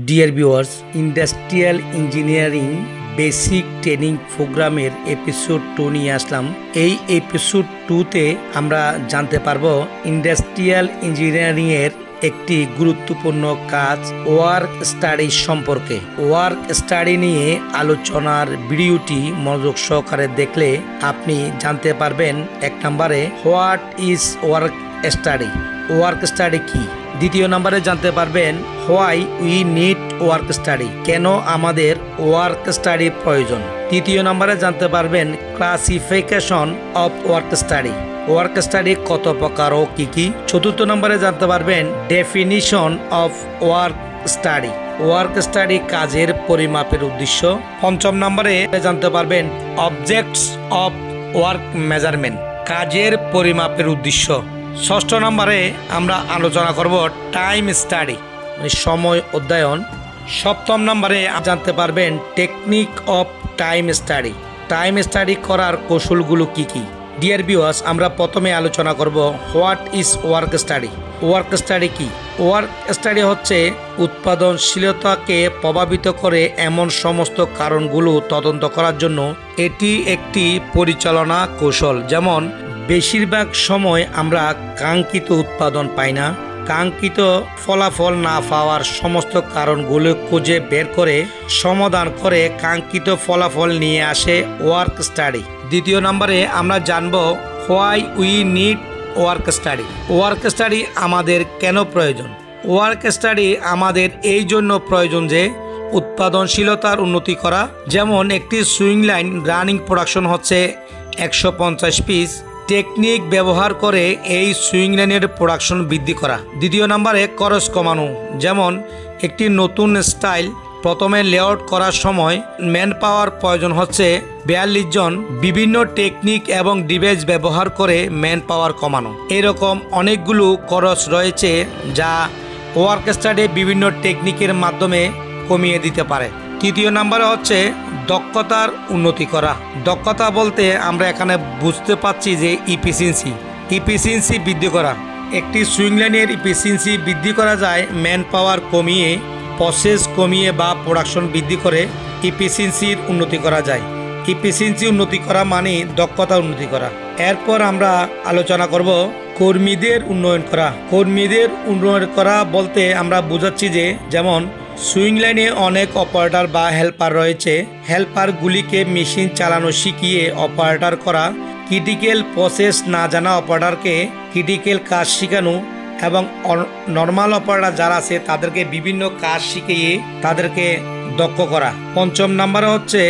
Dear viewers, industrial engineering basic training প্রোগ্রামের episode 2 নিয়ে আসলাম। এই এপিসোড 2তে আমরা জানতে পারবো ইন্ডাস্ট্রিয়াল ইঞ্জিনিয়ারিং এর একটি গুরুত্বপূর্ণ কাজ ওয়ার্ক স্টাডি সম্পর্কে। ওয়ার্ক স্টাডি নিয়ে আলোচনার ভিডিওটি মনোযোগ সহকারে দেখলে আপনি জানতে পারবেন 1 নম্বরে what is work study, work study কি। 2 নম্বরে জানতে পারবেন why we need work study, কেন আমাদের ওয়ার্ক স্টাডি প্রয়োজন। 3 নম্বরে জানতে পারবেন classification of work study, work study কত প্রকার ও কি কি। 4 নম্বরে জানতে পারবেন definition of work study, work study কাজের পরিমাপের উদ্দেশ্য। 5 নম্বরে জানতে পারবেন অবজেক্টস অফ ওয়ার্ক মেজারমেন্ট, কাজের পরিমাপের উদ্দেশ্য। 6 নম্বরে আমরা আলোচনা করব টাইম স্টাডি, সময় অধ্যয়ন। 7 নম্বরে জানতে পারবেন technique of time study, time study করার কৌশলগুলো কি কি। ডিয়ার ভিউয়ার্স, আমরা প্রথমে আলোচনা করব what is work study, work study কি। ওয়ার্ক স্টাডি হচ্ছে উৎপাদনশীলতাকে প্রভাবিত করে এমন সমস্ত কারণগুলো তদন্ত করার জন্য এটি একটি পরিচালনা কৌশল। যেমন বেশিরভাগ সময় আমরা কাঙ্ক্ষিত উৎপাদন পাই না, কাঙ্ক্ষিত ফলাফল না পাওয়ার সমস্ত কারণগুলো খুঁজে বের করে সমাধান করে কাঙ্ক্ষিত ফলাফল নিয়ে আসে ওয়ার্ক স্টাডি। 2 নম্বরে আমরা জানব why we need work study, work study আমাদের কেন প্রয়োজন। ওয়ার্ক স্টাডি আমাদের এই জন্য প্রয়োজন যে উৎপাদনশীলতার উন্নতি করা। যেমন একটি সুইং লাইন রানিং প্রোডাকশন হচ্ছে 150 পিস, টেকনিক ব্যবহার করে এই সুইং লাইনের প্রোডাকশন বৃদ্ধি করা। 2 নম্বরে খরচ কমানো, যেমন একটি নতুন স্টাইল প্রথমে লেআউট করার সময় ম্যান পাওয়ার প্রয়োজন হচ্ছে 42 জন, বিভিন্ন টেকনিক এবং ডিভাইস ব্যবহার করে ম্যান পাওয়ার কমানো। এরকম অনেকগুলো খরচ রয়েছে যা ওয়ার্ক স্টাডি বিভিন্ন টেকনিকের মাধ্যমে কমিয়ে দিতে পারে। 3 নম্বরে হচ্ছে দক্ষতার উন্নতি করা। দক্ষতা বলতে আমরা এখানে বুঝতে পারছি যে ইফিসিয়েন্সি বৃদ্ধি করা। একটি সুইং লাইনের ইফিসিয়েন্সি বৃদ্ধি করা যায় ম্যান পাওয়ার কমিয়ে, প্রসেস কমিয়ে বা প্রোডাকশন বৃদ্ধি করে ইফিসিয়েন্সির উন্নতি করা যায়। ইফিসিয়েন্সি উন্নতি করা মানে দক্ষতা উন্নতি করা। এরপর আমরা আলোচনা করব কর্মীদের উন্নয়ন করা। কর্মীদের উন্নয়ন করা বলতে আমরা বোঝাচ্ছি যে যেমন সুইং লাইনে অনেক অপারেটর বা হেল্পার রয়েছে, হেল্পারগুলিকে মেশিন চালানো শিখিয়ে অপারেটর করা, ক্রিটিক্যাল প্রসেস না জানা অপারেটরকে ক্রিটিক্যাল কাজ শেখানো এবং নর্মাল অপারেটর যারা আছে তাদেরকে বিভিন্ন কাজ শিখিয়ে তাদেরকে দক্ষ করা। 5 নম্বরে হচ্ছে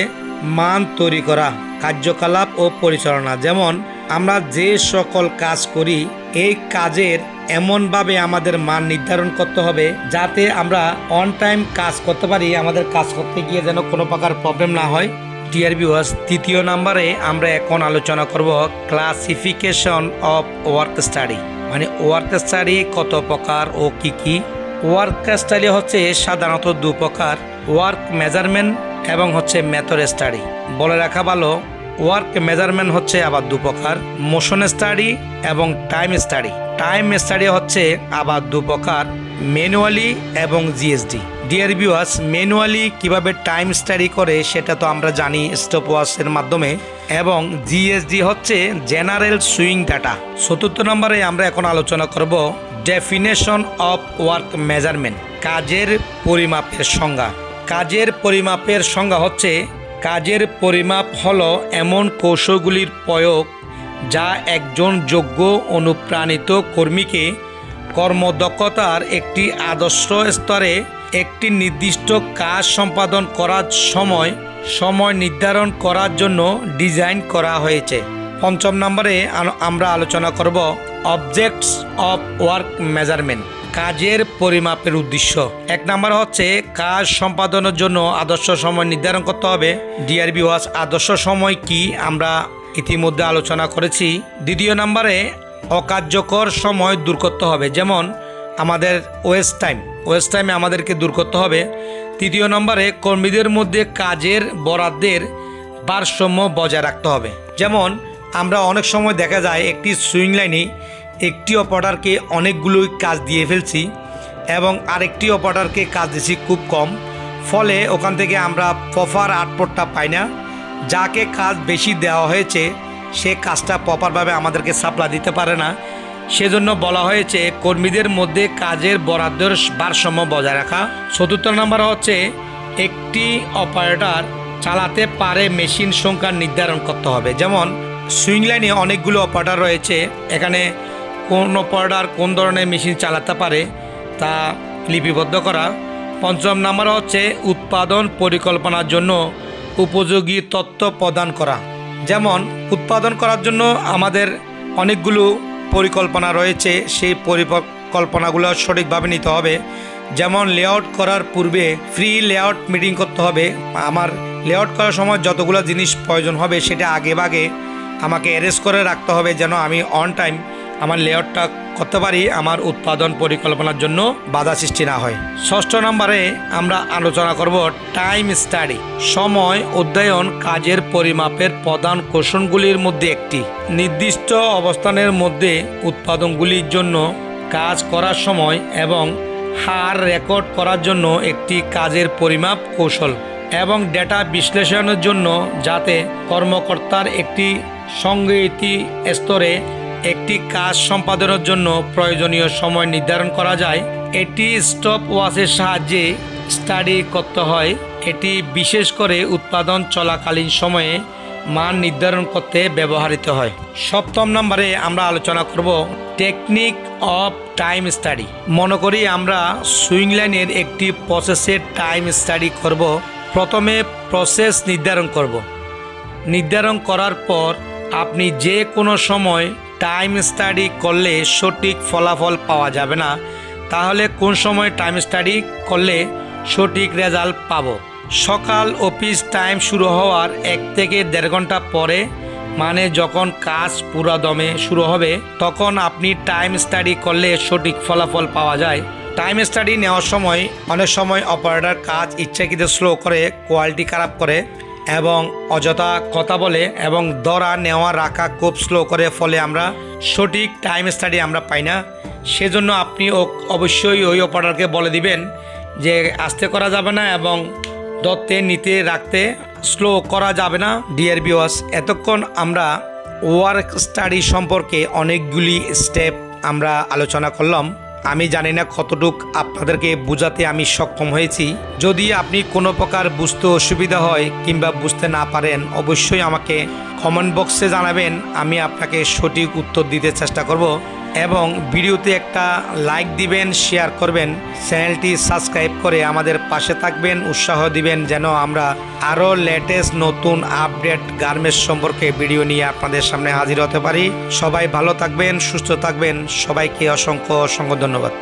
মান তৈরি করা, কার্যকলাপ ও পরিচালনা। যেমন আমরা যে সকল কাজ করি এই কাজের এমনভাবে আমাদের মান নির্ধারণ করতে হবে যাতে আমরা অন টাইম কাজ করতে পারি, আমাদের কাজ করতে গিয়ে যেন কোনো প্রকার প্রবলেম না হয়। ডিয়ার ভিউয়ার্স, 3 নম্বরে আমরা এখন আলোচনা করব ক্লাসিফিকেশন অফ ওয়ার্ক স্টাডি, মানে ওয়ার্ক স্টাডি কত প্রকার ও কি কি। ওয়ার্ক স্টাডি হচ্ছে সাধারণত 2 প্রকার, ওয়ার্ক মেজারমেন্ট এবং হচ্ছে মেথড স্টাডি। বলে রাখা ভালো ওয়ার্ক মেজারমেন্ট হচ্ছে আবার 2 প্রকার, মোশন স্টাডি এবং টাইম স্টাডি। টাইম স্টাডি হচ্ছে আবার 2 প্রকার, ম্যানুয়ালি এবং জিএসডি। ডিয়ার ভিউয়ার্স, ম্যানুয়ালি কিভাবে টাইম স্টাডি করে সেটা তো আমরা জানি স্টপওয়াচের মাধ্যমে, এবং জিএসডি হচ্ছে জেনারেল সুইং ডাটা। 4 নম্বরে আমরা এখন আলোচনা করব ডেফিনেশন অফ ওয়ার্ক মেজারমেন্ট, কাজের পরিমাপের সংজ্ঞা। কাজের পরিমাপের সংজ্ঞা হচ্ছে কাজের পরিমাপ হলো এমন কৌশলগুলির প্রয়োগ যা একজন যোগ্য অনুপ্রাণিত কর্মীকে কর্মদক্ষতার একটি আদর্শ স্তরে একটি নির্দিষ্ট কাজ সম্পাদন করার সময় নির্ধারণ করার জন্য ডিজাইন করা হয়েছে। 5 নম্বরে আমরা আলোচনা করব অবজেক্টস অফ ওয়ার্ক মেজারমেন্ট, কাজের পরিমাপের উদ্দেশ্য। 1 নম্বর হচ্ছে কাজ সম্পাদনের জন্য আদর্শ সময় নির্ধারণ করতে হবে। ডিয়ার ভিউয়ার্স, আদর্শ সময় কি আমরা ইতিমধ্যে আলোচনা করেছি। 2 নম্বরে অকার্যকর সময় দূর করতে হবে, যেমন আমাদের ওয়েস্ট টাইম আমাদেরকে দূর করতে হবে। 3 নম্বরে কর্মীদের মধ্যে কাজের বরাদ্দের ভারসাম্য বজায় রাখতে হবে। যেমন আমরা অনেক সময় দেখা যায় একটি সুইং লাইনে একটি অপারেটরকে অনেকগুলো কাজ দিয়ে ফেলছি, এবং আরেকটি অপারেটরকে কাজ দিছি খুব কম, ফলে ওখান থেকে আমরা প্রপার আউটপুটটা পাই না। যাকে কাজ বেশি দেওয়া হয়েছে সে কাজটা প্রপারভাবে আমাদেরকে সাপ্লাই দিতে পারে না। সেজন্য বলা হয়েছে কর্মীদের মধ্যে কাজের বরাদ্দের ভারসাম্য বজায় রাখা। ৪র্থ নম্বর হচ্ছে একটি অপারেটর চালাতে পারে মেশিন সংখ্যা নির্ধারণ করতে হবে। যেমন সুইং লাইনে অনেকগুলো অপারেটর রয়েছে, এখানে কোন অপারেটর কোন ধরনের মেশিন চালাতে পারে তা লিপিবদ্ধ করা। ৫ম নম্বর হচ্ছে উৎপাদন পরিকল্পনার জন্য উপযোগী তথ্য প্রদান করা। যেমন উৎপাদন করার জন্য আমাদের অনেকগুলো পরিকল্পনা রয়েছে, সেই পরিকল্পনাগুলো সঠিকভাবে নিতে হবে। যেমন লেআউট করার পূর্বে ফ্রি লেআউট মিটিং করতে হবে। আমার লেআউট করার সময় যতগুলো জিনিস প্রয়োজন হবে সেটা আগেভাগে আমাকে অ্যারেঞ্জ করে রাখতে হবে, যেন আমি অন টাইম আমার লেআউটটা করতে পারি, আমার উৎপাদন পরিকল্পনার জন্য বাধা সৃষ্টি না হয়। ৬ষ্ঠ নম্বরে আমরা আলোচনা করব টাইম স্টাডি। সময় অধ্যয়ন কাজের পরিমাপের প্রধান কৌশলগুলির মধ্যে একটি। নির্দিষ্ট অবস্থানের মধ্যে উৎপাদনগুলির জন্য কাজ করার সময় এবং হার রেকর্ড করার জন্য একটি কাজের পরিমাপ কৌশল এবং ডেটা বিশ্লেষণের জন্য যাতে কর্মকর্তার একটি সংগঠিত স্তরে একটি কাজ সম্পাদনের জন্য প্রয়োজনীয় সময় নির্ধারণ করা যায়। এটি স্টপ ওয়াচের সাহায্যে স্টাডি করতে হয়। এটি বিশেষ করে উৎপাদন চলাকালীন সময়ে মান নির্ধারণ করতে ব্যবহৃত হয়। ৭ম নম্বরে আমরা আলোচনা করব টেকনিক অফ টাইম স্টাডি। মনে করি আমরা সুইং লাইনের একটি প্রসেসের টাইম স্টাডি করব। প্রথমে প্রসেস নির্ধারণ করব। নির্ধারণ করার পর আপনি যে কোনো সময় টাইম স্টাডি করলে সঠিক ফলাফল পাওয়া যাবে না, তাহলে কোন সময় টাইম স্টাডি করলে সঠিক রেজাল্ট পাবো? সকাল অফিস টাইম শুরু হওয়ার ১ থেকে ১.৫ ঘন্টা পরে, মানে যখন কাজ পুরো দমে শুরু হবে, তখন আপনি টাইম স্টাডি করলে সঠিক ফলাফল পাওয়া যায়। টাইম স্টাডি নেওয়ার সময় অনেক সময় অপারেটর কাজ ইচ্ছাকৃত স্লো করে, কোয়ালিটি খারাপ করে এবং অযথা কথা বলে এবং ধরা নেওয়া রাখা খুব স্লো করে, ফলে আমরা সঠিক টাইম স্টাডি আমরা পাই না। সেজন্য আপনি অবশ্যই ওই অপারেটরকে বলে দিবেন যে আস্তে করা যাবে না এবং ধরতে নিতে রাখতে স্লো করা যাবে না। ডিয়ার ভিউয়ার্স, এতক্ষণ আমরা ওয়ার্ক স্টাডি সম্পর্কে অনেকগুলি স্টেপ আমরা আলোচনা করলাম। আমি জানি না কতটুক আপনাদেরকে বোঝাতে আমি সক্ষম হয়েছি। যদি আপনি কোনো প্রকার বুঝতে অসুবিধা হয় কিংবা বুঝতে না পারেন, অবশ্যই আমাকে কমেন্ট বক্সে জানাবেন, আমি আপনাকে সঠিক উত্তর দিতে চেষ্টা করব। এবং ভিডিওতে একটা লাইক দিবেন, শেয়ার করবেন, চ্যানেলটি সাবস্ক্রাইব করে আমাদের পাশে থাকবেন, উৎসাহ দিবেন যেন আমরা আরও লেটেস্ট নতুন আপডেট গার্মেন্টস সম্পর্কে ভিডিও নিয়ে আপনাদের সামনে হাজির হতে পারি। সবাই ভালো থাকবেন, সুস্থ থাকবেন। সবাইকে অসংখ্য অসংখ্য ধন্যবাদ।